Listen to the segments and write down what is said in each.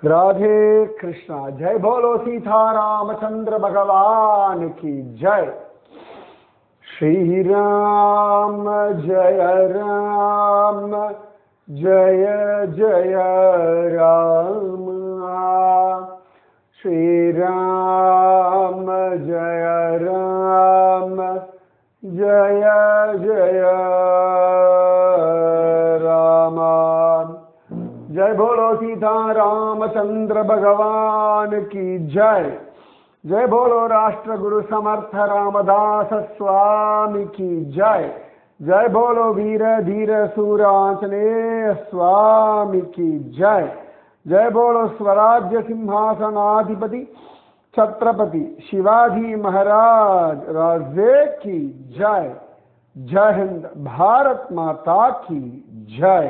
राधे कृष्णा। जय बोलो सीता रामचंद्र भगवान की जय। श्री राम जय राम जय जय राम। श्री राम जय राम जय जय राम। जय बोलो सीता रामचंद्र भगवान की जय। जय बोलो राष्ट्र गुरु समर्थ रामदास स्वामी की जय। जय बोलो वीर धीर सूर आंजनेय स्वामी की जय। जय बोलो स्वराज्य सिंहासनाधिपति छत्रपति शिवाजी महाराज राजे की जय। जय हिंद। भारत माता की जय।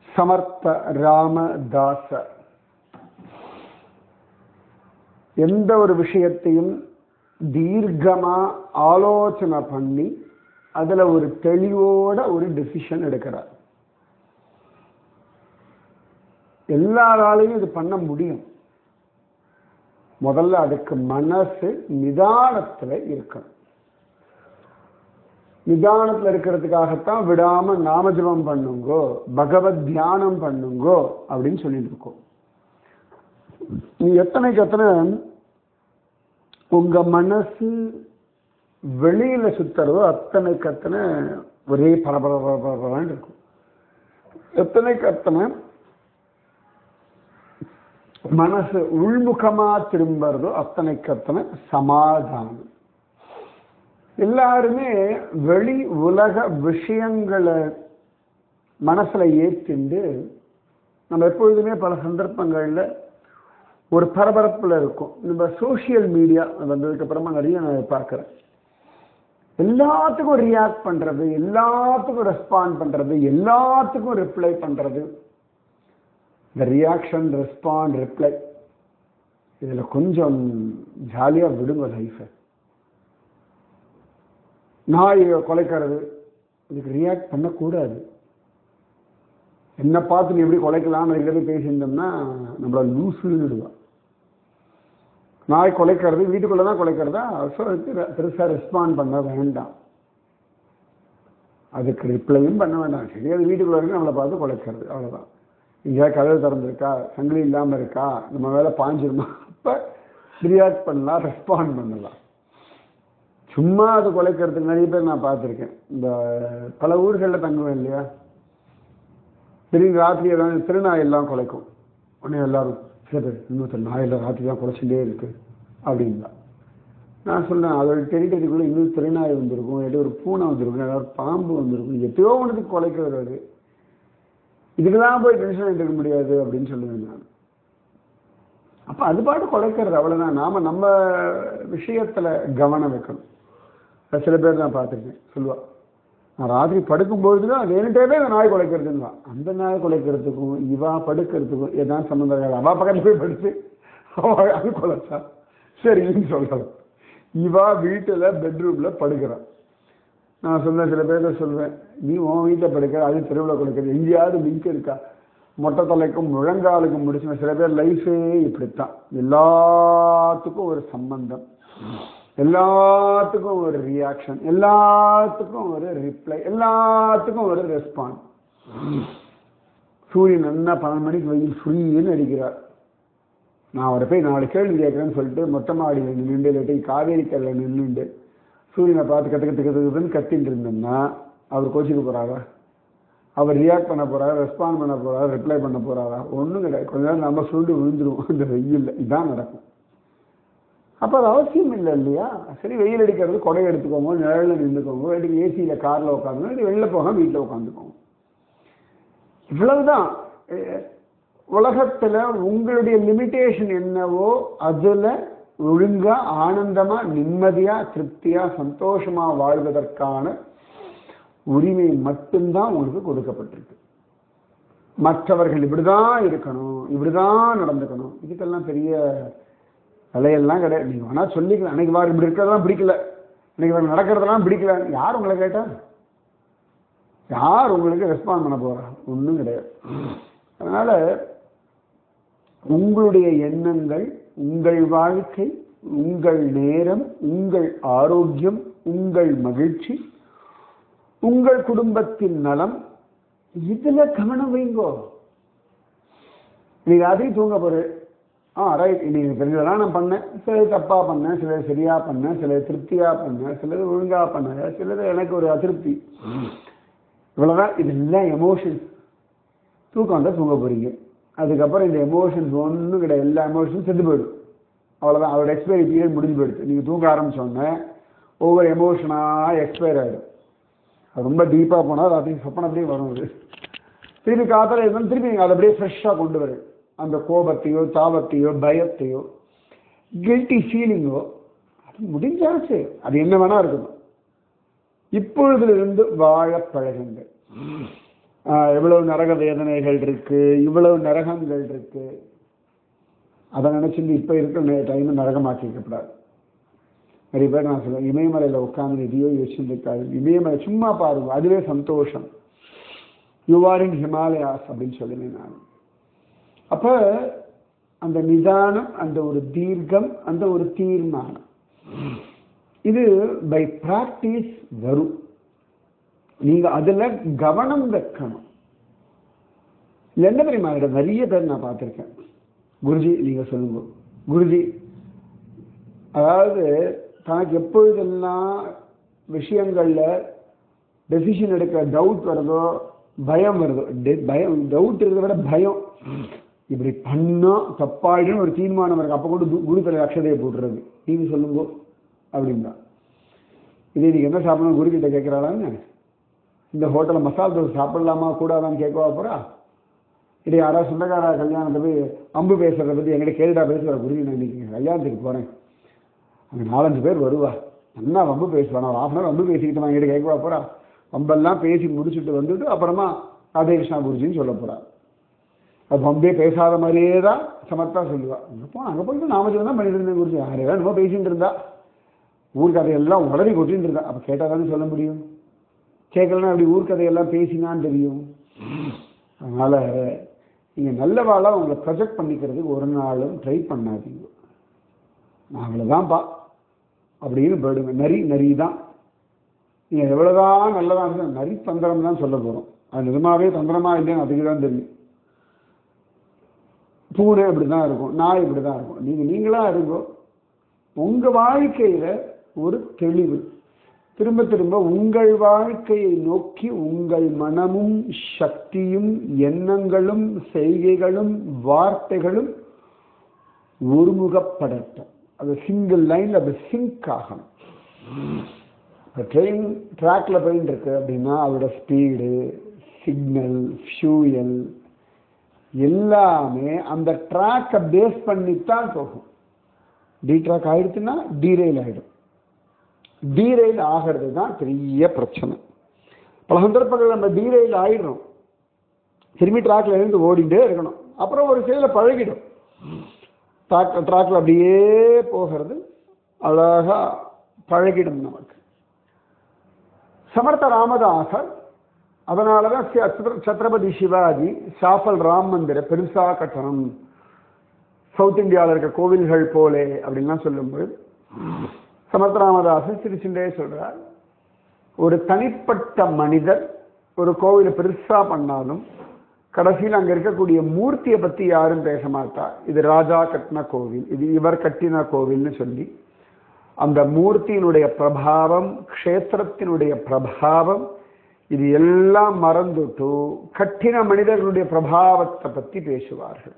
समर्थ ராமதாசர் எந்த ஒரு விஷயத்தையும் தீர்க்கமா ஆலோசனை பண்ணி அதுல ஒரு தெளிவோட ஒரு டிசிஷன் எடுக்கிறார். எல்லாராலையும் இது பண்ண முடியும். முதல்ல அதுக்கு மனசு நிதானத்துல இருக்கணும். நிதானத்துல இருக்கிறதுக்காகத்தான் விடாம நாமஜபம் பண்ணுங்கோ, பகவத் தியானம் பண்ணுங்கோ அப்படின்னு சொல்லிட்டு இருக்கோம். நீ எத்தனைக்கு எத்தனை உங்க மனசு வெளியில சுத்துறதோ அத்தனைக்கு அத்தனை ஒரே பரபரப்பான்னு இருக்கும். எத்தனைக்கு அத்தனை மனசு உள்முகமா திரும்புறதோ அத்தனைக்கு அத்தனை சமாதானம். எல்லாருமே வெளி உலக விஷயங்களை மனசுல ஏற்றிண்டு நம்ம எப்பொழுதுமே பல சந்தர்ப்பங்கள்ல ஒரு பரபரப்புல இருக்கும். நம்ம சோசியல் மீடியா வந்ததுக்கு அப்புறமா நிறைய நான் பார்க்கிறேன். எல்லாத்துக்கும் ரியாக்ட் பண்றது, எல்லாத்துக்கும் ரெஸ்பாண்ட் பண்றது, எல்லாத்துக்கும் ரிப்ளை பண்றது. இந்த ரியாக்ஷன், ரெஸ்பாண்ட், ரிப்ளை இதுல கொஞ்சம் ஜாலியா விடுங்க லைஃபை. நாய் கொலைக்கிறது இதுக்கு ரியாக்ட் பண்ணக்கூடாது. என்ன பார்த்து நீ எப்படி கொலைக்கலாம்னு இருக்கிறது பேசியிருந்தோம்னா நம்மள லூசுன்னு விடுவா. நாய் கொலைக்கிறது வீட்டுக்குள்ளதான் கொலைக்கிறதா, பெருசா ரெஸ்பாண்ட் பண்ண வேண்டாம். அதுக்கு ரிப்ளையும் பண்ண வேண்டாம். சரி, அது வீட்டுக்குள்ள இருக்கு, நம்மளை பார்த்து கொலைக்கிறது, அவ்வளவுதான். எங்கேயா கதவு திறந்துருக்கா, சங்கிலி இல்லாம இருக்கா, நம்ம வேலை பாஞ்சிருமா, அப்ப ரியாக்ட் பண்ணலாம், ரெஸ்பாண்ட் பண்ணலாம். சும்மா அது கொலைக்கிறதுக்கு நிறைய பேர் நான் பார்த்துருக்கேன். இந்த பல ஊர்களில் தங்குவேன் இல்லையா, திடீர்னு ராத்திரி ஏதாவது திருநாய் எல்லாம் கொலைக்கும். உடனே எல்லாரும் சரி இன்னொருத்தர் நாயெல்லாம் ராத்திரி தான் குறைச்சிட்டே இருக்கு அப்படின்னா நான் சொல்றேன், அதோட டெரிட்டரிக்குள்ள இன்னும் திருநாய் வந்திருக்கும், இல்லாட்டி ஒரு பூனை வந்திருக்கும், ஏதாவது பாம்பு வந்திருக்கும், எப்பயோ ஒன்றுக்கு கொலைக்கிறது. அது இதுக்குதான் போய் டென்ஷன் எடுக்க முடியாது அப்படின்னு சொல்லுவேன் நான். அப்ப அது பாட்டு கொலைக்கிறது, அவ்வளவுதான். நாம நம்ம விஷயத்துல கவனம் வைக்கணும். சில பேர் நான் பார்த்துருக்கேன், சொல்லுவா நான் ராத்திரி படுக்கும்பொழுது தான் வேணுட்டே அந்த நாய் கொலைக்கிறதுன்னு தான். அந்த நாய் கொலைக்கிறதுக்கும் இவா படுக்கிறதுக்கும் ஏதாவது சம்மந்தம் இருக்காது. அவா பக்கத்து போய் படுத்து அது கொலைச்சா சரின்னு சொல்லலாம். இவா வீட்டுல பெட்ரூம்ல படுக்கிறான். நான் சொல்லுவேன், சில பேர்ல சொல்லுவேன், நீ உன் வீட்டில் படுக்கிற, அது தெருவில் கொடுக்குறது, எங்கேயாவது லிங்க் இருக்கா? மொட்டை தலைக்கும் முழங்காலுக்கும் முடிச்சு. சில பேர் லைஃபே இப்படித்தான். எல்லாத்துக்கும் ஒரு சம்பந்தம், எல்லாத்துக்கும் ஒரு ரியாக்ஷன், எல்லாத்துக்கும் ஒரு ரிப்ளை, எல்லாத்துக்கும் ஒரு ரெஸ்பான்ஸ். சூரியன் நல்லா 12 மணிக்கு வெயில் ஃப்ரீன்னு அடிக்கிறார். நான் அவரை போய் 4 கேள்வி கேட்குறேன்னு சொல்லிட்டு மொட்டை மாடியில் நின்றுண்டு, இல்லாட்டி காவேரி கல்லில் நின்றுண்டு சூரியனை பார்த்து கற்றுன்னு கத்தின்னு இருந்தோம்னா அவர் கோச்சிக்க போறாரா? அவர் ரியாக்ட் பண்ண போறாரா? ரெஸ்பாண்ட் பண்ண போறாரா? ரிப்ளை பண்ண போறாரா? ஒன்றும் கிடையாது. கொஞ்ச நேரம் நம்ம சுருண்டு விழுந்துருவோம் இந்த வெயில். இதான் நடக்கும். அப்போ அது அவசியம் இல்லை இல்லையா? சரி, வெயில் அடிக்கிறது கொடை எடுத்துக்கோங்க, நிழலில் நின்றுக்கோங்க, வீட்டுக்கு ஏசியில் காரில் உட்காந்துக்கோங்க, வெளில போக வீட்டில் உட்காந்துக்கோங்க. இவ்வளவுதான். உலகத்தில் உங்களுடைய லிமிட்டேஷன் என்னவோ அதில் ஒழுங்கா ஆனந்தமா நிம்மதியா திருப்தியா சந்தோஷமா வாழ்வதற்கான உரிமை மட்டும்தான் உங்களுக்கு கொடுக்கப்பட்டிருக்கு. மற்றவர்கள் இப்படிதான் இருக்கணும், இப்படிதான் நடந்துக்கணும், இதுக்கெல்லாம் பெரிய விலையெல்லாம் கிடையாது. நீங்க வேணா சொல்லிக்கலாம், அன்னைக்கு வாரம் இப்படி இருக்கிறதெல்லாம் பிடிக்கல, இன்னைக்கு வாரம் நடக்கிறதெல்லாம் பிடிக்கல. யார் உங்களை கேட்டா? யார் உங்களுக்கு ரெஸ்பாண்ட் பண்ண போறா? ஒன்றும் கிடையாது. அதனால அதனால உங்களுடைய எண்ணங்கள், உங்கள் வாழ்க்கை, உங்கள் நேரம், உங்கள் ஆரோக்கியம், உங்கள் மகிழ்ச்சி, உங்கள் குடும்பத்தின் நலம், இதுல கவனம் வைங்கோ. நீங்க அதையும் தூங்க போற ரைட், இன்னைக்கு தெரிஞ்சதெல்லாம் நான் பண்ணேன், சிலது தப்பா பண்ணேன், சிலது சரியா பண்ணேன், சிலது திருப்தியா பண்ணேன், சிலது ஒழுங்கா பண்ணேன், சிலது எனக்கு ஒரு அதிருப்தி, இவ்வளவுதான். இதெல்லாம் எமோஷன்ஸ். தூக்கம் வந்தால் தூங்க போறீங்க. அதுக்கப்புறம் இந்த எமோஷன்ஸ் ஒன்றும் கிடையாது, எல்லா எமோஷனும் செத்து போயிடும். அவ்வளோதான், அவரோட எக்ஸ்பைரி பீரியட் முடிஞ்சு போயிடுது. நீங்கள் தூங்க ஆரம்பிச்சோன்னே ஒவ்வொரு எமோஷனாக எக்ஸ்பயர் ஆகிடும். அது ரொம்ப டீப்பாக போனால் அது அப்படியே சொப்பனத்திலேயே வரும். அது திருப்பி காத்தால இருந்தாலும் திருப்பி நீங்கள் அதை அப்படியே ஃப்ரெஷ்ஷாக கொண்டு வரும். அந்த கோபத்தையோ தாபத்தையோ பயத்தையோ கில்ட்டி ஃபீலிங்கோ அது முடிஞ்சாச்சு. அது என்ன வேணா இருக்கணும். இப்பொழுதிலிருந்து வாழ பழகுங்கள். எவ்வளவு நரக வேதனைகள் இருக்கு, இவ்வளவு நரகங்கள் இருக்கு, அதை நினைச்சிட்டு இப்ப இருக்கிற டைம் நரகமாக்கிக்கப்படாது. நிறைய பேர் நான் சொல்லுவேன், இமயமலையில உட்கார்ந்து எதையோ யோசிச்சுருக்காரு, இமயமலை சும்மா பாருங்க, அதுவே சந்தோஷம். யூ ஆர் இன் ஹிமாலயாஸ் அப்படின்னு சொல்லுவேன் நான். அப்ப அந்த நிதானம், அந்த ஒரு தீர்க்கம், அந்த ஒரு தீர்மானம், இது பை பிராக்டிஸ் வரும். நீங்க அதுல கவனம் வைக்கணும். என்ன தெரியுமா, நிறைய பேர் நான் பார்த்திருக்கேன், குருஜி நீங்க சொல்லுங்க குருஜி, அதாவது தனக்கு எப்பொழுதெல்லாம் விஷயங்கள்ல டெசிஷன் எடுக்க டவுட் வருதோ, பயம் வருதோ, பயம் டவுட் இருக்கிறத விட பயம், இப்படி பண்ணா தப்பாயிடும் ஒரு தீர்மானம் இருக்கு, அப்ப கொண்டு குரு தலை அக்ஷதையை போட்டுறது, நீங்க சொல்லுங்க அப்படின்னா. இதே நீங்க என்ன சாப்பிடணும் குரு கிட்ட கேட்கிறாளான்னு, இந்த ஹோட்டலில் மசாலா தோசை சாப்பிடலாமா கூடாதான்னு கேட்கவா போறா? இது யாராவது சொந்தக்கார கல்யாணத்தை போய் அம்பு பேசுறதை பற்றி என்கிட்ட கேட்டுட்டா பேசுகிற குரு, நான் இன்னைக்கு கல்யாணத்துக்கு போகிறேன், அங்கே 4-5 பேர் வருவா, நல்லா வம்பு பேசுவான், ஒரு 1/2 வம்பு பேசிக்கிட்டு என்கிட்ட கேட்கவா போறா? வம்பெல்லாம் பேசி முடிச்சுட்டு வந்துட்டு அப்புறமா ராதே கிருஷ்ணா குருஜின்னு சொல்ல போறா. அது வம்பே பேசாத மாதிரியே தான் சமத்தா சொல்லுவா. அங்கே போயிட்டு நாமஜம் தான் பண்ணிட்டு இருந்தேன் குருஜி, யாரையா என்னமோ பேசிட்டு இருந்தா, ஊர் கதையெல்லாம் உடனே கொட்டிட்டு இருந்தா. அப்போ கேட்டால் தானே சொல்ல முடியும், கேட்கலன்னா அப்படி ஊர் கதையெல்லாம் பேசினான்னு தெரியும். அதனால நீங்க நல்லவாளா உங்களை ப்ரொஜெக்ட் பண்ணிக்கிறதுக்கு ஒரு நாளும் ட்ரை பண்ணாதீங்க. நான் அவ்வளவுதான்ப்பா அப்படின்னு போயிடுங்க. நரி தான். நீங்க எவ்வளவுதான் நல்லதான் நரி தந்திரம் தான் சொல்ல போறோம். அது நிஜமாவே தந்திரமா இல்லைன்னு அதுக்கு தான் தெரியும். பூனை இப்படிதான் இருக்கும், நாய் இப்படிதான் இருக்கும். நீங்களா இருக்கோ. உங்க வாழ்க்கையில ஒரு தெளிவு, திரும்ப திரும்ப உங்கள் வாழ்க்கையை நோக்கி உங்கள் மனமும் சக்தியும் எண்ணங்களும் செய்கைகளும் வார்த்தைகளும் ஒருமுகப்படட்டும். அது சிங்கிள் லைன்ல அது சிங்க் ஆகணும். ட்ரெயின் ட்ராக்ல போயிட்டு இருக்கு அப்படின்னா அதோட ஸ்பீடு, சிக்னல், ஃபியூயல் எல்லாமே அந்த ட்ராக்கை பேஸ் பண்ணித்தான் போகும். டி ட்ராக் ஆயிடுச்சுன்னா டீரெயில் ஆயிடும். டீரெயில் ஆகிறது தான் பெரிய பிரச்சனை. பல சந்தர்ப்பங்கள் நம்ம டீரெயில் ஆயிடுறோம், திரும்பி ட்ராக்ல இருந்து ஓடிட்டே இருக்கணும். அப்புறம் ஒரு செயல பழகிடும். ட்ராக்ல அப்படியே போகிறது அழகா பழகிடும் நமக்கு. சமர்த்த ராமதாசர் அதனாலதான் சத்ரபதி சிவாஜி சாஃபல் ராம் மந்திர பெருசா கட்டணம், சவுத் இந்தியாவில் இருக்க கோவில்கள் போலே அப்படின்லாம் சொல்லும்போது சமர்த்த ராமதாசன் சிரிச்சுட்டே சொல்றார், ஒரு தனிப்பட்ட மனிதர் ஒரு கோவிலை பெருசா பண்ணாலும் கடைசியில் அங்க இருக்கக்கூடிய மூர்த்தியை பத்தி யாரும் பேச மாட்டா. இது ராஜா கட்டின கோவில், இது இவர் கட்டின கோவில்னு சொல்லி அந்த மூர்த்தியினுடைய பிரபாவம், க்ஷேத்திரத்தினுடைய பிரபாவம், இது எல்லாம் மறந்துட்டு கட்டின மனிதர்களுடைய பிரபாவத்தை பத்தி பேசுவார்கள்.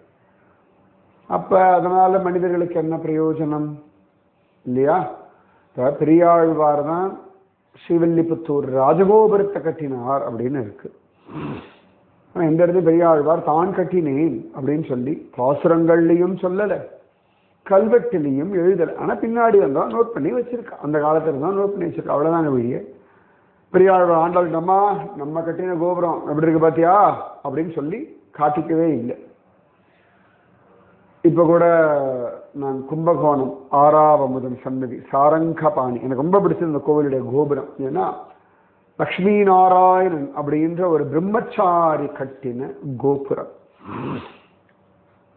அப்ப அதனால மனிதர்களுக்கு என்ன பிரயோஜனம் இல்லையா? பெரியாழ்வார் தான் ஸ்ரீவில்லிபுத்தூர் ராஜகோபுரத்தை கட்டினார் அப்படின்னு இருக்கு. எந்த இடத்துல பெரியாழ்வார் தான் கட்டினேன் அப்படின்னு சொல்லி பாசுரங்கள்லையும் சொல்லல, கல்வெட்டிலையும் எழுதல. ஆனா பின்னாடி வந்தா நோட் பண்ணி வச்சிருக்கா, அந்த காலத்துல தான் நோட் பண்ணி வச்சிருக்கா. அவ்வளவுதான வழியே. பெரியாழ்வார் ஆண்டாள்கிட்டம்மா நம்ம கட்டின கோபுரம் எப்படி இருக்கு பாத்தியா அப்படின்னு சொல்லி காட்டிக்கவே இல்லை. இப்ப கூட நான் கும்பகோணம் ஆறாவமுதன் சன்னதி சாரங்கபாணி எனக்கு ரொம்ப பிடிச்சது இந்த கோவிலுடைய கோபுரம். ஏன்னா லக்ஷ்மி நாராயணன் அப்படின்ற ஒரு பிரம்மச்சாரி கட்டின கோபுரம்.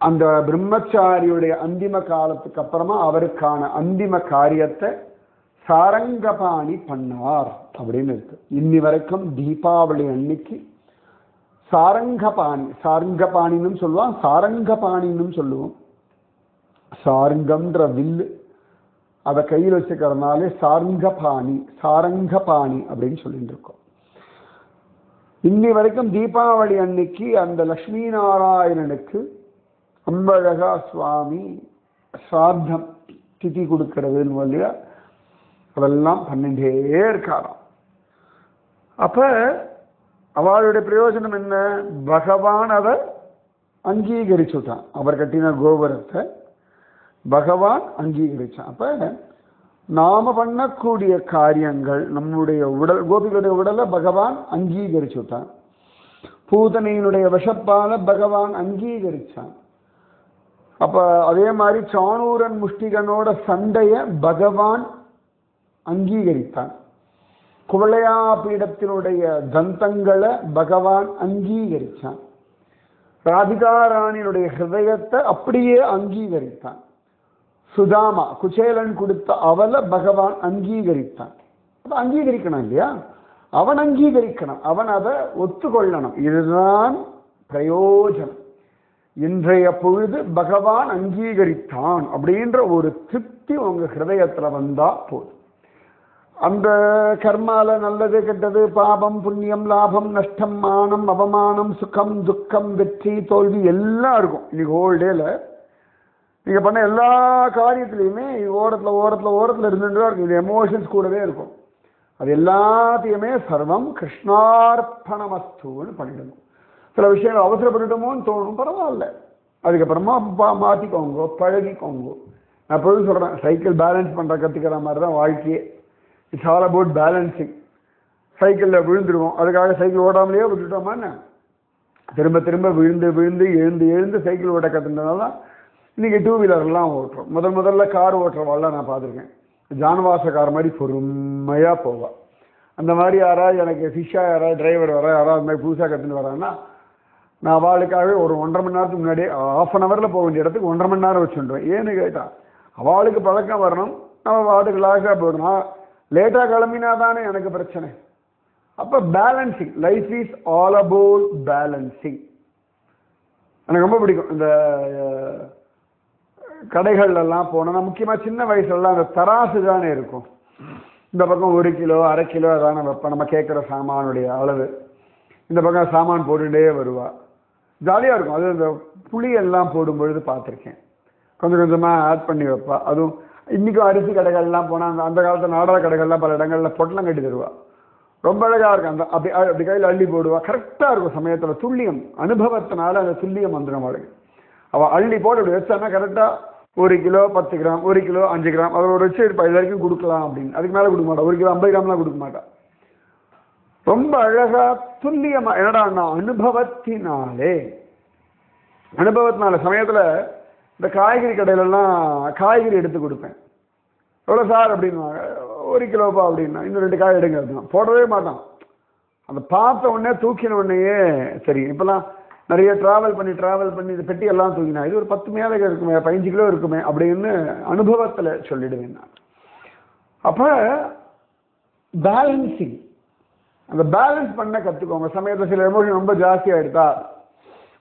அந்த பிரம்மச்சாரியுடைய அந்திம காலத்துக்கு அப்புறமா அவருக்கான அந்திம காரியத்தை சாரங்கபாணி பண்ணார் அப்படின்னு இருக்கு. இன்னி வரைக்கும் தீபாவளி அன்னைக்கு சாரங்கபாணின்னு சொல்லுவான், சாரங்கபாணின்னு சொல்லுவோம். சாரங்கம்ன்ற வில்லு அதை கையில் வச்சுக்கிறதுனாலே சாரங்கபாணி அப்படின்னு சொல்லிட்டு இருக்கோம். இன்னி வரைக்கும் தீபாவளி அன்னைக்கு அந்த லக்ஷ்மி நாராயணனுக்கு அம்பழகா சுவாமி சார்த்தம் திதி கொடுக்கறதுன்னு இல்லையா, அதெல்லாம் பண்ணிட்டே இருக்காராம். அப்ப அவளுடைய பிரயோஜனம் என்ன? பகவான் அதை அங்கீகரிச்சுட்டான். அவர் கட்டின கோபுரத்தை பகவான் அங்கீகரிச்சான். அப்ப நாம பண்ணக்கூடிய காரியங்கள், நம்முடைய உடல், கோபிகளுடைய உடலை பகவான் அங்கீகரிச்சுட்டான். பூதனையினுடைய விஷப்பால பகவான் அங்கீகரிச்சான். அப்ப அதே மாதிரி சாணூரன் முஷ்டிகனோட சண்டைய பகவான் அங்கீகரித்தான். குவளையா பீடத்தினுடைய தந்தங்களை பகவான் அங்கீகரித்தான். ராதிகாராணியினுடைய ஹிருதயத்தை அப்படியே அங்கீகரித்தான். சுதாமா குச்சேலன் கொடுத்த அவளை பகவான் அங்கீகரித்தான். அப்ப அங்கீகரிக்கணும் இல்லையா? அவன் அங்கீகரிக்கணும், அவன் அதை ஒத்துக்கொள்ளணும். இதுதான் பிரயோஜனம். இன்றைய பொழுது பகவான் அங்கீகரித்தான் அப்படின்ற ஒரு திருப்தி உங்க ஹிருதயத்துல வந்தா போதும். அந்த கர்மால நல்லது கெட்டது, பாபம் புண்ணியம், லாபம் நஷ்டம், மானம் அவமானம், சுகம் துக்கம், வெற்றி தோல்வி எல்லாம் இருக்கும். இன்னைக்கு ஹோல் டேல நீங்க பண்ண எல்லா காரியத்திலையுமே ஓரத்துல இருந்துட்டு இருக்கும். இந்த எமோஷன்ஸ் கூடவே இருக்கும். அது எல்லாத்தையுமே சர்வம் கிருஷ்ணார்ப்பணமஸ்துன்னு பண்ணிடணும். சில விஷயங்கள் அவசரப்பட்டுட்டோமோன்னு தோணும், பரவாயில்ல, அதுக்கப்புறமா மாற்றிக்கோங்க, பழகிக்கோங்க. நான் எப்பொழுதும் சொல்கிறேன், சைக்கிள் பேலன்ஸ் பண்ணுற கற்றுக்கிற மாதிரி தான் வாழ்க்கையே. It's all about balancing. சைக்கிளில் விழுந்துடுவோம், அதுக்காக சைக்கிள் ஓடாமலேயே விட்டுட்டோமா என்ன? திரும்ப திரும்ப விழுந்து எழுந்து சைக்கிள் ஓட்ட கற்றுனால தான் இன்றைக்கி டூ வீலர்லாம் ஓட்டுறோம். முதல்ல கார் ஓட்டுறவாள்லாம் நான் பார்த்துருக்கேன். ஜான்வாச கார் மாதிரி பொறுமையாக போவாள். அந்த மாதிரி யாராவது எனக்கு ஃபிஷ்ஷாக யாராவது டிரைவர் வர யாராவது அந்த மாதிரி புதுசாக கற்றுன்னு வராங்கன்னா, நான் அவளுக்காகவே ஒரு 1.5 மணி நேரத்துக்கு முன்னாடியே ½ அன் ஹவரில் போக வேண்டிய இடத்துக்கு 1.5 மணி நேரம் வச்சுருவேன். ஏன்னு கேட்டால் அவளுக்கு பழக்கம் வரணும், நம்ம வாட்டுக்கு லாஸாக போயிடணும். லேட்டாக கிளம்பினா தானே எனக்கு பிரச்சனை. அப்போ balancing, life is all about balancing. எனக்கு ரொம்ப பிடிக்கும். இந்த கடைகள்லாம் போனோம்னா முக்கியமாக சின்ன வயசுலலாம் அந்த தராசு தானே இருக்கும். இந்த பக்கம் 1 கிலோ 1/2 கிலோ அதான வைப்பேன், நம்ம கேட்குற சாமானுடைய அளவு. இந்த பக்கம் சாமான் போட்டுகிட்டே வருவா, ஜாலியாக இருக்கும். அது இந்த புளியெல்லாம் போடும்பொழுது பார்த்துருக்கேன், கொஞ்சம் கொஞ்சமாக ஆட் பண்ணி வைப்பா. அதுவும் இன்றைக்கும் அரிசி கடைகள்லாம் போனால் அந்த காலத்தில் நாடக கடைகள்லாம் பல இடங்களில் பொட்டலம் கட்டி தருவா. ரொம்ப அழகாக இருக்கும். அந்த அப்படி கையில் அள்ளி போடுவா, கரெக்டாக இருக்கும் சமயத்தில். துல்லியம், அனுபவத்தினால அந்த துல்லியம் வந்துடும் அவளுக்கு. அவள் அள்ளி போட்டு அப்படி வச்சானா கரெக்டாக 1 கிலோ 10 கிராம், 1 கிலோ 5 கிராம், அதோட வச்சு இருப்பா. இது வரைக்கும் கொடுக்கலாம் அப்படின்னு. அதுக்கு மேலே கொடுக்க மாட்டா. 1 கிலோ 50 கிராம்லாம் கொடுக்க மாட்டா. ரொம்ப அழகா துல்லியமா. என்னடா அனுபவத்தினால சமயத்தில் இந்த காய்கறி கடையிலலாம் காய்கறி எடுத்து கொடுப்பேன். எவ்வளோ சார் அப்படின்வாங்க. 1 கிலோப்பா அப்படின்னா, இன்னும் 2 காய் எடுங்க அப்படின்னா போடவே மாட்டான். அந்த பார்த்த உடனே தூக்கின உடனேயே சரி. இப்போலாம் நிறைய ட்ராவல் பண்ணி இந்த பெட்டியெல்லாம் தூக்கினா இது ஒரு 10 மேலே இருக்குமே, 15 கிலோ இருக்குமே அப்படின்னு அனுபவத்தில் சொல்லிடுவேன் நான். அப்போ பேலன்சிங், அந்த பேலன்ஸ் பண்ண கற்றுக்கோங்க. சமயத்தில் சில எமோஷன் ரொம்ப ஜாஸ்தியாக எடுத்தா,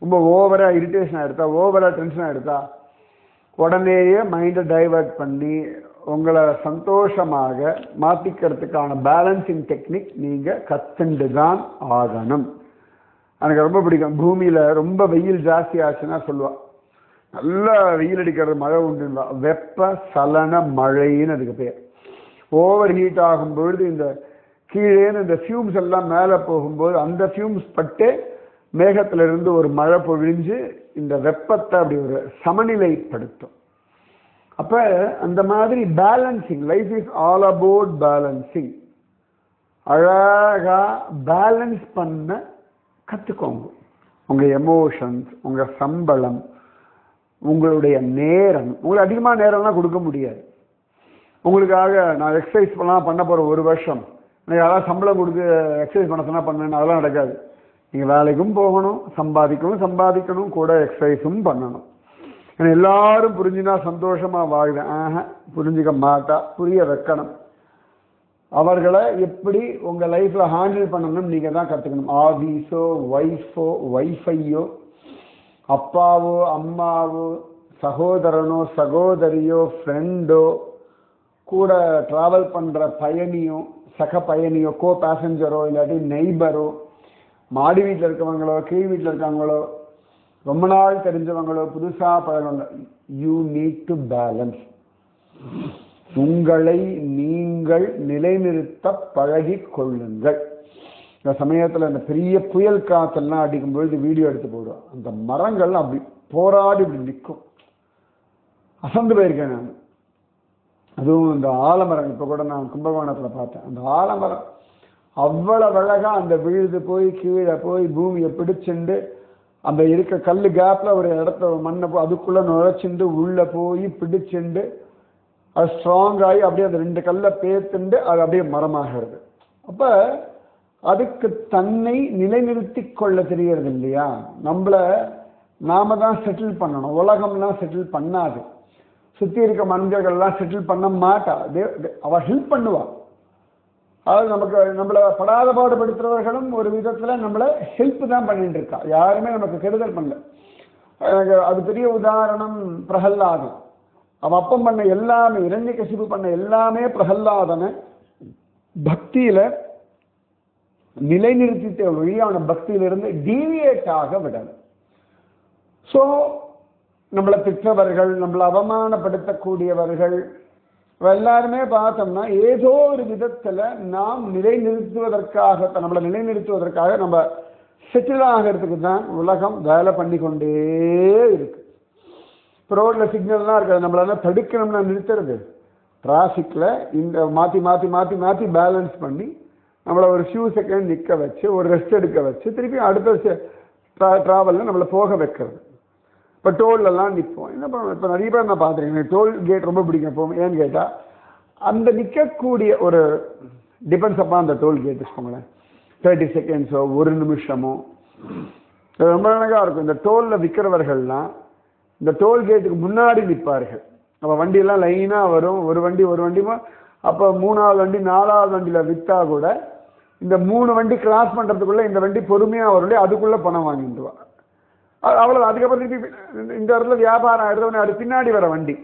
ரொம்ப ஓவராக இரிட்டேஷன் ஆகிடுதா, ஓவராக டென்ஷன் ஆகிடுதா, உடனேயே மைண்டை டைவர்ட் பண்ணி உங்களை சந்தோஷமாக மாற்றிக்கிறதுக்கான பேலன்சிங் டெக்னிக் நீங்கள் கற்றுண்டு தான் ஆகணும். எனக்கு ரொம்ப பிடிக்கும். பூமியில் ரொம்ப வெயில் ஜாஸ்தி ஆச்சுன்னா சொல்லுவாள், நல்லா வெயில் அடிக்கிறது மழை உண்டுங்களா, வெப்ப சலன மழைன்னு அதுக்கு பேர். ஓவர் ஹீட் ஆகும்பொழுது இந்த கீழேன்னு இந்த ஃபியூம்ஸ் எல்லாம் மேலே போகும்போது அந்த ஃபியூம்ஸ் பட்டு மேகத்திலிருந்து ஒரு மழை பொழிஞ்சு இந்த வெப்பத்தை அப்படி ஒரு சமநிலைப்படுத்தும். அப்போ அந்த மாதிரி balancing, life is all about balancing. அழகாக பேலன்ஸ் பண்ண கற்றுக்கோங்க. உங்கள் எமோஷன்ஸ், உங்கள் சம்பளம், உங்களுடைய நேரம். உங்களுக்கு அதிகமாக நேரம்லாம் கொடுக்க முடியாது. உங்களுக்காக நான் எக்ஸசைஸ் பண்ண போகிற 1 வருஷம் நான் யாராவது சம்பளம் கொடுத்து எக்ஸசைஸ் பண்ண சொன்னால் பண்ணேன்னு அதெல்லாம் நடக்காது. நீங்கள் வேலைக்கும் போகணும், சம்பாதிக்கணும், கூட எக்ஸசைஸும் பண்ணணும். ஏன்னா எல்லாரும் புரிஞ்சுனா சந்தோஷமாக வாழ்வேன். புரிஞ்சுக்க மாட்டா, புரிய வைக்கணும். அவர்களை எப்படி உங்கள் லைஃப்பில் ஹேண்டில் பண்ணணும்னு நீங்கள் தான் கற்றுக்கணும். ஆஃபீஸோ, ஒய்ஃபையோ, அப்பாவோ, அம்மாவோ, சகோதரனோ, சகோதரியோ, ஃப்ரெண்டோ, கூட ட்ராவல் பண்ணுற பயணியோ, சக பயணியோ, கோ பேசஞ்சரோ, இல்லாட்டி நெய்பரோ, மாடி வீட்டில் இருக்கவங்களோ, கீழ் வீட்டில் இருக்காங்களோ, ரொம்ப நாள் தெரிஞ்சவங்களோ, புதுசாக பழகவங்க, யூ நீட் டு பேலன்ஸ். உங்களை நீங்கள் நிலைநிறுத்த பழகி கொள்ளுங்கள். இந்த சமயத்தில் இந்த பெரிய புயல் காற்றெல்லாம் அடிக்கும்பொழுது வீடியோ எடுத்து போடுவோம். அந்த மரங்கள்லாம் அப்படி போராடி இப்படி நிற்கும். அசந்து போயிருக்கேன் நான். அதுவும் இந்த ஆலமரம், இப்போ கூட நான் கும்பகோணத்தில் பார்த்தேன். அந்த ஆலமரம் அவ்வளவு அழகாக அந்த விழுது போய் கீழே போய் பூமியை பிடிச்சுண்டு அந்த இருக்க கல் கேப்பில் ஒரு இடத்த மண்ணை அதுக்குள்ளே நுழைச்சுண்டு உள்ளே போய் பிடிச்சுண்டு அது ஸ்ட்ராங் ஆகி அப்படியே அந்த 2 கல்லை பேத்துண்டு அது அப்படியே மரமாகிறது. அப்போ அதுக்கு தன்னை நிலைநிறுத்தி கொள்ள தெரியறது இல்லையா? நாம தான் செட்டில் பண்ணணும். உலகம்லாம் செட்டில் பண்ணாது. சுற்றி இருக்க மனிதர்கள்லாம் செட்டில் பண்ண மாட்டா. அவள் ஹெல்ப் பண்ணுவா. அதாவது நம்மளை படாத பாடுபடுத்துறவர்களும் ஒரு விதத்தில் நம்மளை ஹெல்ப் தான் பண்ணிட்டு இருக்கா. யாருமே நமக்கு கெடுதல் பண்ணல. எனக்கு அது பெரிய உதாரணம் பிரகல்லாதன். அவன் அப்பம் பண்ண எல்லாமே, இரண்யகசிபு பண்ண எல்லாமே பிரகல்லாதனை பக்தியில நிலைநிறுத்திட்ட வழியான பக்தியிலிருந்து டீவியேட் ஆக விடல. ஸோ நம்மளை திட்டவர்கள், நம்மளை அவமானப்படுத்தக்கூடியவர்கள் எல்லாருமே பார்த்தோம்னா ஏதோ ஒரு விதத்துல நாம் நம்மளை நிலைநிறுத்துவதற்காக நம்ம செட்டில் ஆகிறதுக்கு தான் உலகம் வேலை பண்ணி கொண்டே இருக்கு. ரோட்ல சிக்னல்லாம் இருக்காது, நம்மளால தடுக்கணும்னா நிறுத்துறது. டிராஃபிக்ல இந்த மாற்றி பேலன்ஸ் பண்ணி நம்மளை ஒரு ஃபியூ செகண்ட் நிற்க வச்சு, ஒரு ரெஸ்ட் எடுக்க வச்சு, திருப்பி அடுத்த ட்ராவலில் நம்மளை போக வைக்கிறது. இப்போ டோல்லலாம் நிற்போம். என்ன பண்ணுவோம்? இப்போ நிறைய பேர் நான் பார்த்துருக்கேன். டோல் கேட் ரொம்ப பிடிக்கும். இப்போ ஏன்னு கேட்டால் அந்த நிற்கக்கூடிய ஒரு டிபெண்ட்ஸ் அப்பா அந்த டோல் கேட் வச்சுக்கோங்களேன், 30 செகண்ட்ஸோ 1 நிமிஷமோ ரொம்ப அழகாக இருக்கும். இந்த டோலில் விற்கிறவர்கள்லாம் இந்த டோல் கேட்டுக்கு முன்னாடி நிற்பார்கள். அப்போ வண்டியெல்லாம் லைனாக வரும், ஒரு வண்டிமா. அப்போ 3வது வண்டி 4வது வண்டியில் விற்றா கூட இந்த 3 வண்டி கிராஸ் பண்ணுறதுக்குள்ளே இந்த வண்டி பொறுமையாக வரும், அதுக்குள்ளே பணம் வாங்கிட்டுவா. அவ்வளோ. அதுக்கப்புறம் இந்த இடத்துல வியாபாரம் ஆகிடுது. அது பின்னாடி வர வண்டி.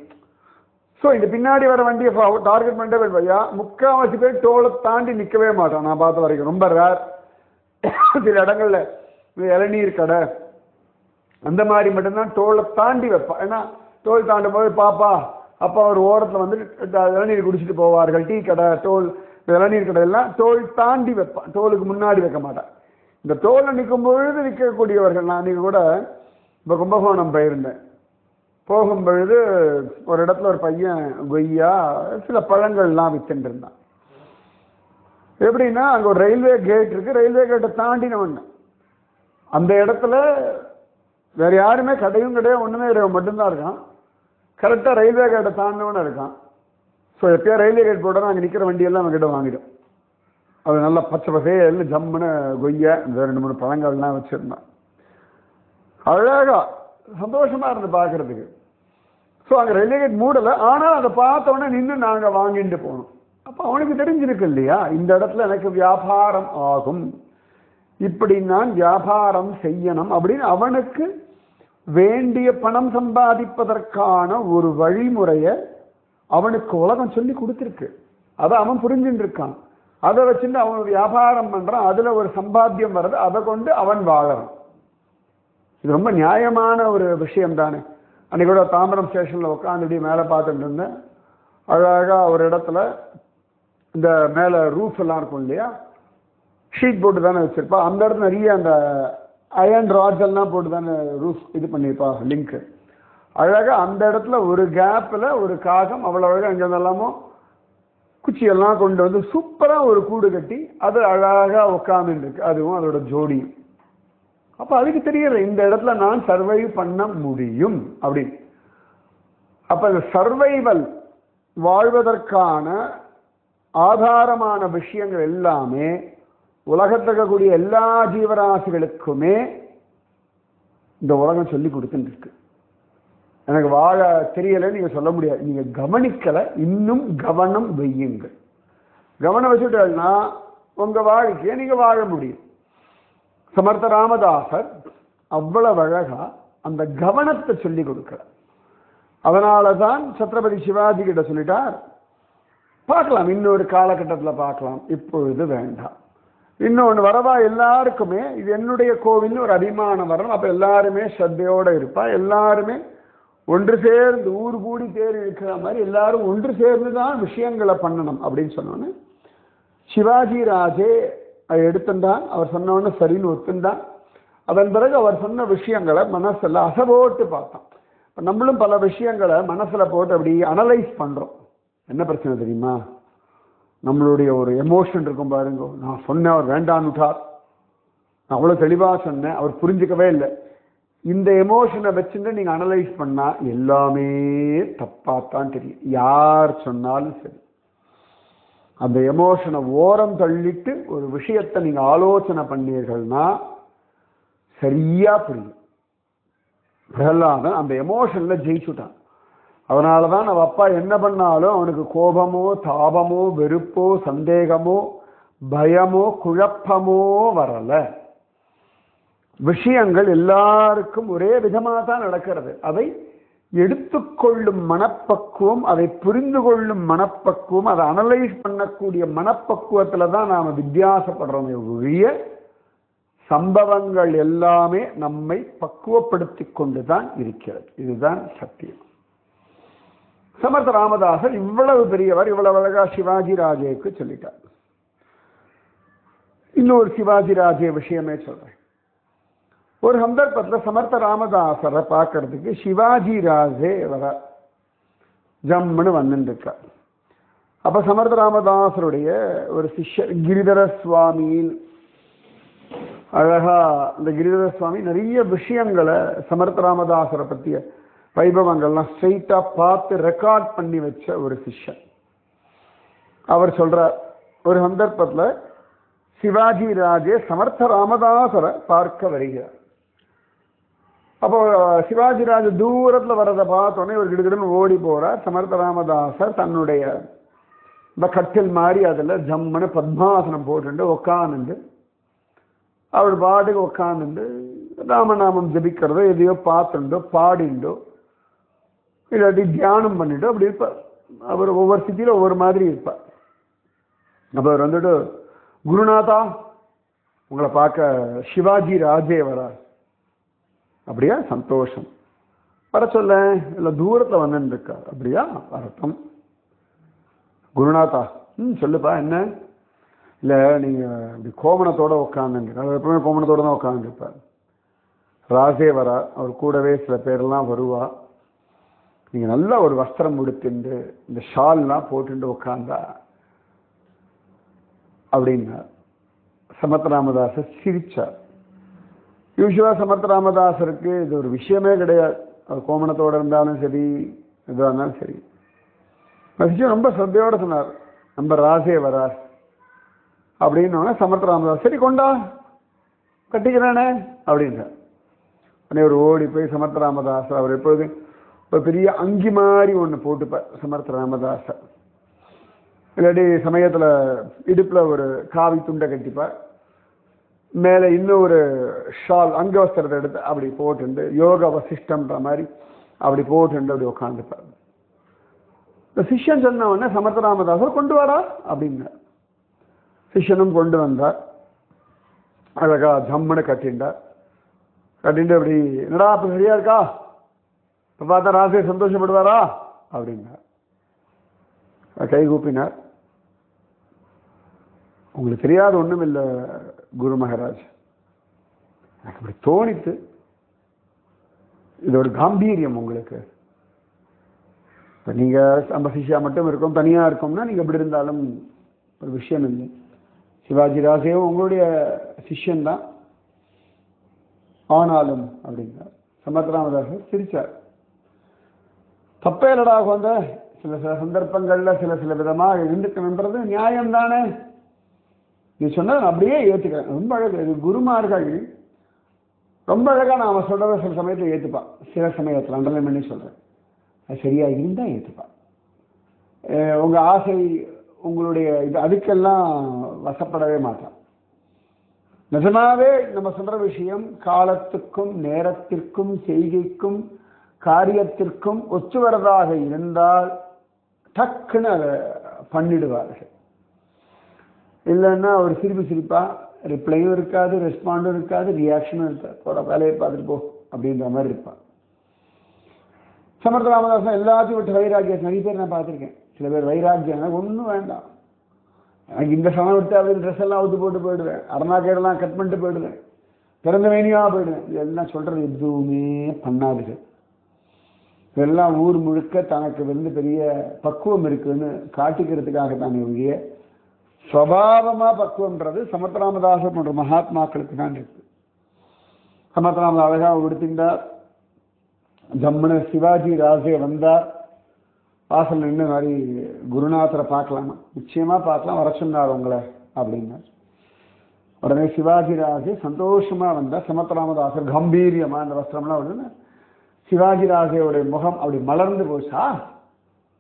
ஸோ இந்த பின்னாடி வர வண்டியை டார்கெட் பண்ணிட்டே போய்யா. 3/4 பேர் டோலை தாண்டி நிற்கவே மாட்டான். நான் பார்த்த வரைக்கும் ரொம்ப ரேர். சில இடங்கள்ல இளநீர் கடை அந்த மாதிரி மட்டும்தான் டோலை தாண்டி வைப்பான். ஏன்னா டோல் தாண்டும் போது பாப்பா அப்பா ஒரு ஓரத்தில் வந்து இளநீர் குடிச்சிட்டு போவார்கள். டீ கடை, டோல், இளநீர் கடை எல்லாம் டோல் தாண்டி வைப்பான், டோலுக்கு முன்னாடி வைக்க மாட்டான். இந்த டோலில் நிற்கும் பொழுது நிற்கக்கூடியவர்கள். நான் அன்றைக்கி கூட இப்போ கும்பகோணம் போயிருந்தேன். போகும் பொழுது ஒரு இடத்துல ஒரு பையன் கொய்யா சில பழங்கள்லாம் வித்துட்டு இருந்தான். எப்படின்னா அங்கே ஒரு ரயில்வே கேட் இருக்கு. ரயில்வே கேட்டை தாண்டினவன் அந்த இடத்துல வேற யாருமே கடையும் கிடையாது, ஒன்றுமே கிடையாது, மட்டும்தான் இருக்கான். கரெக்டாக ரயில்வே கேட்டை தாண்டினவனு இருக்கான். ஸோ எப்பயா ரயில்வே கேட் போட்டோன்னா அங்கே நிற்கிற வண்டியெல்லாம் அவங்ககிட்ட வாங்கிடும். அது நல்லா பச்சை பசேல்னு ஜம்முன்னு கொய்யா இந்த 2-3 பழங்கள்லாம் வச்சுருந்தான். அழகா சந்தோஷமாக இருந்து பார்க்குறதுக்கு. ஸோ அங்கே ரயில்வே கேட் மூடலை, ஆனால் அதை பார்த்தோன்னே நின்று நாங்கள் வாங்கிட்டு போனோம். அப்போ அவனுக்கு தெரிஞ்சிருக்கு இல்லையா, இந்த இடத்துல எனக்கு வியாபாரம் ஆகும், இப்படி நான் வியாபாரம் செய்யணும் அப்படின்னு அவனுக்கு வேண்டிய பணம் சம்பாதிப்பதற்கான ஒரு வழிமுறையை அவனுக்கு உலகம் சொல்லி கொடுத்துருக்கு. அதை அவன் புரிஞ்சுட்டு இருக்கான். அதை வச்சுட்டு அவன் வியாபாரம் பண்றான். அதுல ஒரு சம்பாத்தியம் வர்றது, அதை கொண்டு அவன் வாழறான். இது ரொம்ப நியாயமான ஒரு விஷயம் தானே. அன்னைக்கு கூட தாம்பரம் ஸ்டேஷன்ல உட்காந்துட்டு மேலே பார்த்துட்டு இருந்தேன். அழகா ஒரு இடத்துல இந்த மேலே ரூஃப் எல்லாம் இருக்கும் இல்லையா, ஷீட் போட்டு தானே வச்சிருப்பா. அந்த இடத்துல நிறைய அந்த அயன் ராட்ஸ் எல்லாம் போட்டு தானே ரூஃப் இது பண்ணியிருப்பா, லிங்க். அழகா அந்த இடத்துல ஒரு கேப்பில் ஒரு காகம் அவ்வளோ அழகாக அங்கே எல்லாமோ குச்சியெல்லாம் கொண்டு வந்து சூப்பராக ஒரு கூடு கட்டி அது அழகாக உட்காந்துட்டு இருக்கு, அதுவும் அதோட ஜோடியும். அப்போ அதுக்கு தெரியல இந்த இடத்துல நான் சர்வைவ் பண்ண முடியும் அப்படின்னு. அப்போ இந்த சர்வைவல் வாழ்வதற்கான ஆதாரமான விஷயங்கள் எல்லாமே உலகத்தில் இருக்கக்கூடிய எல்லா ஜீவராசிகளுக்குமே இந்த உலகம் சொல்லி கொடுத்துட்டு இருக்கு. எனக்கு வாழ தெரியலை நீங்க சொல்ல முடியாது, நீங்க கவனிக்கலை, இன்னும் கவனம் வையுங்கள். கவனம் வச்சுட்டா உங்க வாழ்க்கையை நீங்க வாழ முடியும். சமர்த்த ராமதாசர் அவ்வளவு அழகா அந்த கவனத்தை சொல்லி கொடுக்கிறார். அதனாலதான் சத்ரபதி சிவாஜி கிட்ட சொல்லிட்டார், பார்க்கலாம் இன்னொரு காலகட்டத்தில் பார்க்கலாம், இப்பொழுது வேண்டாம். இன்னொன்று வரவா எல்லாருக்குமே இது என்னுடைய கோவில்னு ஒரு அபிமானம் வரணும். அப்ப எல்லாருமே ஸ்ரத்தையோட இருப்பா, எல்லாருமே ஒன்று சேர்ந்து ஊர் கூடி தேர் இருக்கிற மாதிரி எல்லாரும் ஒன்று சேர்ந்து தான் விஷயங்களை பண்ணணும் அப்படின்னு சொன்னோன்னு சிவாஜி ராஜே அதை எடுத்துட்டான். அவர் சொன்னோன்னு சரின்னு ஒத்துந்தான். அதன் பிறகு அவர் சொன்ன விஷயங்களை மனசுல அசைபோட்டு பார்த்தான். நம்மளும் பல விஷயங்களை மனசுல போட்டு அப்படி அனலைஸ் பண்றோம். என்ன பிரச்சனை தெரியுமா, நம்மளுடைய ஒரு எமோஷன் இருக்கும் பாருங்க. நான் சொன்னேன், அவர் வேண்டான்னு விட்டார், நான் அவ்வளவு தெளிவா சொன்னேன், அவர் புரிஞ்சுக்கவே இல்லை. இந்த எமோஷனை வச்சுட்டு நீங்க அனலைஸ் பண்ணா எல்லாமே தப்பாத்தான் தெரியும். யார் சொன்னாலும் சரி, அந்த எமோஷனை ஓரம் தள்ளிட்டு ஒரு விஷயத்தை நீங்க ஆலோசனை பண்ணீர்கள்னா சரியா புரியும். பிரகலாதன் அந்த எமோஷன்ல ஜெயிச்சுட்டான். அதனாலதான் அவ அப்பா என்ன பண்ணாலும் அவனுக்கு கோபமோ தாபமோ வெறுப்போ சந்தேகமோ பயமோ குழப்பமோ வரல. விஷயங்கள் எல்லாருக்கும் ஒரே விதமாக தான் நடக்கிறது. அதை எடுத்துக்கொள்ளும் மனப்பக்குவம், அதை புரிந்து கொள்ளும் மனப்பக்குவம், அதை அனலைஸ் பண்ணக்கூடிய மனப்பக்குவத்துல தான் நாம வித்தியாசப்படுறோம். ஒழிய சம்பவங்கள் எல்லாமே நம்மை பக்குவப்படுத்தி கொண்டுதான் இருக்கிறது. இதுதான் சத்தியம். சமர்த்த ராமதாசர் இவ்வளவு பெரியவர், இவ்வளவு அழகா சிவாஜி ராஜேக்கு சொல்லிட்டார். இன்னொரு சிவாஜி ராஜே விஷயமே சொல்றேன். ஒரு சந்தர்ப்பத்தில் சமர்த்த ராமதாசரை பார்க்கறதுக்கு சிவாஜி ராஜே வர ஜம்முன்னு வந்துருக்கார். அப்ப சமர்த்த ராமதாசருடைய ஒரு சிஷ்யர் கிரிதர சுவாமியில் அழகா, அந்த கிரிதர சுவாமி நிறைய விஷயங்களை சமர்த்த ராமதாசரை பற்றிய வைபவங்கள்லாம் ஸ்ட்ரெயிட்டா பார்த்து ரெக்கார்ட் பண்ணி வச்ச ஒரு சிஷ்யன். அவர் சொல்றார், ஒரு சந்தர்ப்பத்தில் சிவாஜி ராஜே சமர்த்த ராமதாசரை பார்க்க வருகிறார். அப்போ சிவாஜி ராஜ தூரத்துல வர்றதை பார்த்தோன்னே ஒரு கிடுகிடுன்னு ஓடி போறார். சமர்த்த ராமதாசர் தன்னுடைய இந்த கட்டில் மாதிரி அதுல ஜம்முன்னு பத்மாசனம் போட்டு உட்காந்துண்டு அவர் பாட்டுக்கு உட்காந்துண்டு ராமநாமம் ஜபிக்கிறதோ எதையோ பார்த்துண்டோ பாடிண்டோ இல்லாட்டி தியானம் பண்ணிட்டோ அப்படி இருப்பார். அவர் ஒவ்வொரு சிட்டியில ஒவ்வொரு மாதிரி இருப்பார். அப்ப அவர் வந்துட்டு, குருநாதா உங்களை பார்க்க சிவாஜி ராஜே வரா. அப்படியா, சந்தோஷம், வர சொல்ல, இல்லை தூரத்தில் வந்துன்னு இருக்கார். அப்படியா, வரட்டும். குருநாதா, சொல்லுப்பா என்ன? இல்லை நீங்கள் இப்படி கோமணத்தோட உட்காந்துருக்கார். அவர் எப்பவுமே கோமணத்தோடு தான் உட்காந்துருப்பார். ராஜே வரா, அவர் கூடவே சில பேரெல்லாம் வருவா. நீங்கள் நல்லா ஒரு வஸ்திரம் உடுத்துண்டு இந்த ஷால்லாம் போட்டுட்டு உட்காந்தா அப்படின்னா சமர்த்த ராமதாசர் சிரிச்சார். யூஸ்வலா சமர்த்த ராமதாசருக்கு இது ஒரு விஷயமே கிடையாது. அவர் கோமணத்தோடு இருந்தாலும் சரி, எதுவாக இருந்தாலும் சரி. விஷயம் ரொம்ப ஸ்ரத்தையோடு சொன்னார், நம்ம ராஜே வரார் அப்படின்னு. சமர்த்த ராமதாஸ், சரி கொண்டா கட்டிக்கிறானே அப்படின்றார். உடனே ஒரு ஓடி போய் சமர்த்த ராமதாஸ், அவர் எப்பொழுது ஒரு பெரிய அங்கி மாதிரி ஒன்று போட்டுப்பார் சமர்த்த ராமதாசர். இல்லாட்டி சமயத்தில் இடுப்பில் ஒரு காவி துண்டை கட்டிப்பார், மேலே இன்னும் ஒரு ஷால் அங்கவஸ்திரத்தை எடுத்து அப்படி போட்டுண்டு யோக வசிஷ்டம்ன்ற மாதிரி அப்படி போட்டுண்டு அப்படி உட்காந்துப்பார். இந்த சிஷ்யன் சொன்ன உடனே சமர்த்த ராமதாசர் கொண்டு வாடா அப்படின்னார். சிஷ்யனும் கொண்டு வந்தார். அழகா ஜம்முன்னு கட்டிண்டார். கட்டிட்டு அப்படி, என்னடா அப்ப சரியா இருக்கா, இப்போ பார்த்தா ராசே சந்தோஷப்படுவாரா அப்படின்னார். கை கூப்பினார். உங்களுக்கு தெரியாத ஒன்றும் இல்லை குரு மகாராஜ், எனக்கு இப்படி தோணித்து, இதோட காம்பீரியம் உங்களுக்கு. இப்போ நீங்கள் நம்ம சிஷ்யா மட்டும் இருக்கோம், தனியாக இருக்கோம்னா நீங்கள் எப்படி இருந்தாலும் ஒரு விஷயம் இல்லை. சிவாஜி ராஜேவும் உங்களுடைய சிஷ்யன்தான் ஆனாலும் அப்படின்னார். சமர்த்த ராமதாசர் சிரிச்சார். தப்பே இல்லடா குழந்தை, சில சில சந்தர்ப்பங்கள்ல சில சில விதமாக இருந்துக்கணுன்றது நியாயம் தானே. நீ சொன்னதை நான் அப்படியே ஏற்றுக்கிறேன். ரொம்ப அழகு. இது குருமார்கள் ரொம்ப அழகாக நான் அவன் சொல்கிறத சில சமயத்தில் ஏற்றுப்பான், சில சமயத்தில் அண்டர்லைன் பண்ணி சொல்கிறேன். அது சரியாக இருந்தால் ஏற்றுப்பான். உங்கள் ஆசை உங்களுடைய இது அதுக்கெல்லாம் வசப்படவே மாட்டான். நிஜமாவே நம்ம சொல்கிற விஷயம் காலத்துக்கும் நேரத்திற்கும் செய்கைக்கும் காரியத்திற்கும் ஒத்து வரதாக இருந்தால் டக்குன்னு அதை பண்ணிடுவார்கள். இல்லைன்னா ஒரு சிரிப்பா ரிப்ளையும் இருக்காது, ரெஸ்பாண்டும் இருக்காது, ரியாக்ஷனும் இருக்காது, போட வேலையை பார்த்துட்டு போ அப்படின்ற மாதிரி இருப்பான். சமர்த்த ராமதாசன் எல்லாத்தையும் விட்டு வைராக்கியம். நிறைய பேர் நான் பார்த்துருக்கேன். சில பேர் வைராக்கியம் எனக்கு ஒன்றும் வேண்டாம், எனக்கு இந்த சமயம் விட்டு அப்படின்னு ட்ரெஸ் எல்லாம் அவுத்து போட்டு போயிடுவேன், அரணாக்கையெல்லாம் கட் பண்ணிட்டு போயிடுவேன், பிறந்த வேணியாக போயிடுவேன். இதெல்லாம் சொல்கிறது எதுவுமே பண்ணாதுகள். இதெல்லாம் ஊர் முழுக்க தனக்கு பெரிய பக்குவம் இருக்குன்னு காட்டிக்கிறதுக்காக தானே ஒழிய சுவாவமாக பக்குவம்ன்றது சமர்த்தராமதாசர் போன்ற மகாத்மாக்களுக்கு தான் இருக்கு. சமர்த்தராமதாஸ் அழகாக உடுத்திருந்தார். ஜம்முன சிவாஜி ராஜே வந்தார். வாசல் நின்று மாதிரி குருநாதரை பார்க்கலாமா? நிச்சயமாக பார்க்கலாம், வர சொன்னார் உங்களை அப்படின்னார். உடனே சிவாஜி ராஜே சந்தோஷமாக வந்தார். சமர்த்தராமதாசர் கம்பீரியமாக அந்த வஸ்திரம்லாம் உடனே சிவாஜி ராஜேவுடைய முகம் அப்படி மலர்ந்து போச்சா,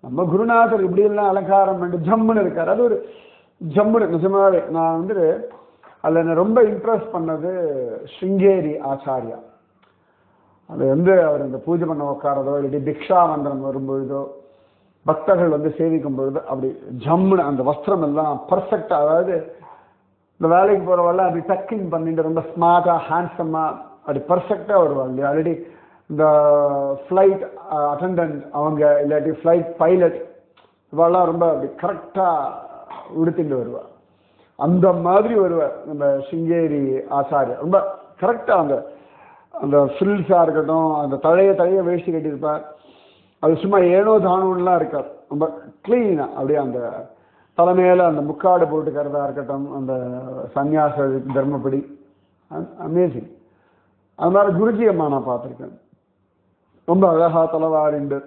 நம்ம குருநாதர் இப்படியெல்லாம் அலங்காரம் பண்ணி ஜம்முன்னு இருக்கார். அது ஒரு ஜம்முன்னு நிஜமாவே. நான் அதில் என்ன ரொம்ப இம்ப்ரெஸ் பண்ணது ஸ்ருங்கேரி ஆச்சாரியா. அது அவர் இந்த பூஜை பண்ண உட்காரதோ இல்லாட்டி பிக்ஷா மந்திரம் வரும்பொழுதோ பக்தர்கள் சேவிக்கும் பொழுது அப்படி ஜம்முன்னு அந்த வஸ்திரம் எல்லாம் பர்ஃபெக்டாக, அதாவது இந்த வேலைக்கு போகிறவெல்லாம் அப்படி டக்கிங் பண்ணிட்டு ரொம்ப ஸ்மார்ட்டாக ஹேண்ட்ஸமாக அப்படி பர்ஃபெக்டாக வருவாங்க. ஆல்ரெடி இந்த ஃப்ளைட் அட்டண்டன்ட் அவங்க இல்லாட்டி ஃப்ளைட் பைலட் இவெல்லாம் ரொம்ப அப்படி கரெக்டாக உடுத்திட்டு வருவார். அந்த மாதிரி வருவார் நம்ம ஸ்ருங்கேரி ஆச்சாரியா. ரொம்ப கரெக்டாக அந்த ஃபில்ஸாக இருக்கட்டும், அந்த தழைய வேஷ்டி கட்டியிருப்பார். அது சும்மா ஏனோ தானோன்னுலாம் இருக்கார். ரொம்ப க்ளீனாக அப்படியே அந்த தலைமையில் அந்த முக்காடு போட்டுக்கிறதா இருக்கட்டும், அந்த சன்னியாச தர்மப்படி அமேசிங். அது மாதிரி குருஜி அம்மா நான் பார்த்துருக்கேன். ரொம்ப அழகா தலைவாரிண்டு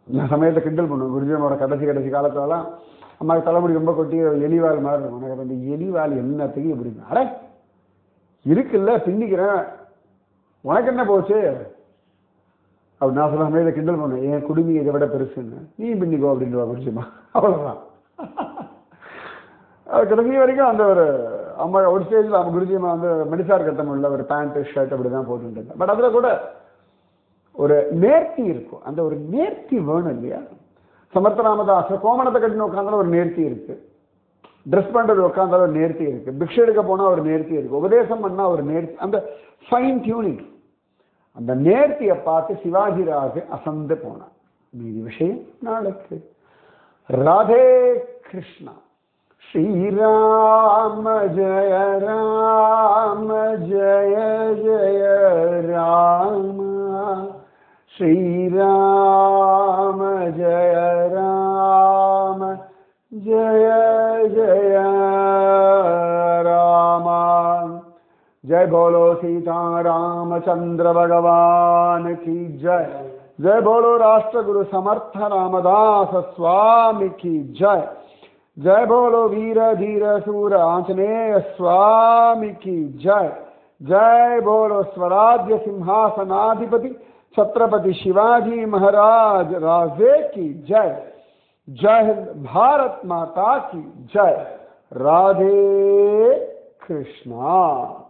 நான் சமயத்தை கிண்டல் பண்ணுவேன். குருஜி அம்மாவோட கடைசி காலத்துலலாம் அம்மாவுக்கு தலைமுடி ரொம்ப கொட்டி எலிவாள் மாதிரி இருக்கும். எனக்கு அந்த எலிவாள் என்னத்துக்கு எப்படிங்க, அட இருக்குல்ல பின்னிக்கிறேன், உனக்கு என்ன போச்சு அப்படி நான் சொல்ல சமயத்தை கிண்டல் பண்ணுவேன். என் குடுமி இதை விட பெருசுன்னு நீ பின்னிக்கோ அப்படின்றவா குருஜிமா. அவ்வளோதான். கடைசி வரைக்கும் அந்த ஒரு அம்மா ஒரு ஸ்டேஜில் அவங்க குருஜிமா மெடிசார் கட்டம் உள்ள ஒரு பேண்ட் ஷர்ட் அப்படி தான் போட்டுருந்தாங்க. பட் அதில் கூட ஒரு நேர்த்தி இருக்கும். அந்த ஒரு நேர்த்தி வேணும் இல்லையா? சமர்த்தராமதாசர் கோமணத்தை கட்டின உட்காந்தாலும் ஒரு நேர்த்தி இருக்கு, ட்ரெஸ் பண்ணுறது உட்காந்தாலும் ஒரு நேர்த்தி இருக்கு, பிக்ஷை எடுக்க போனால் ஒரு நேர்த்தி இருக்கு, உபதேசம் பண்ணால் ஒரு நேர்த்தி, அந்த ஃபைன் டியூனிங், அந்த நேர்த்தியை பார்த்து சிவாஜி ராஜ் அசந்து போனான். மீதி விஷயம் நாளைக்கு. ராதே கிருஷ்ணா. ஸ்ரீராம ஜய ராம ஜய ஜய ராம, ஸ்ரீராம ஜய ராம ஜய ஜய ராம. जय बोलो सीता रामचंद्र भगवान की जय. जय बोलो राष्ट्र गुरु समर्थ रामदास स्वामी की जय. जय बोलो वीर धीर सूर आंजनेय स्वामी की जय. जय बोलो स्वराज्य सिंहासनाधिपति छत्रपति शिवाजी महाराज राजे की जय. जय हिंद. भारत माता की जय. राधे कृष्णा.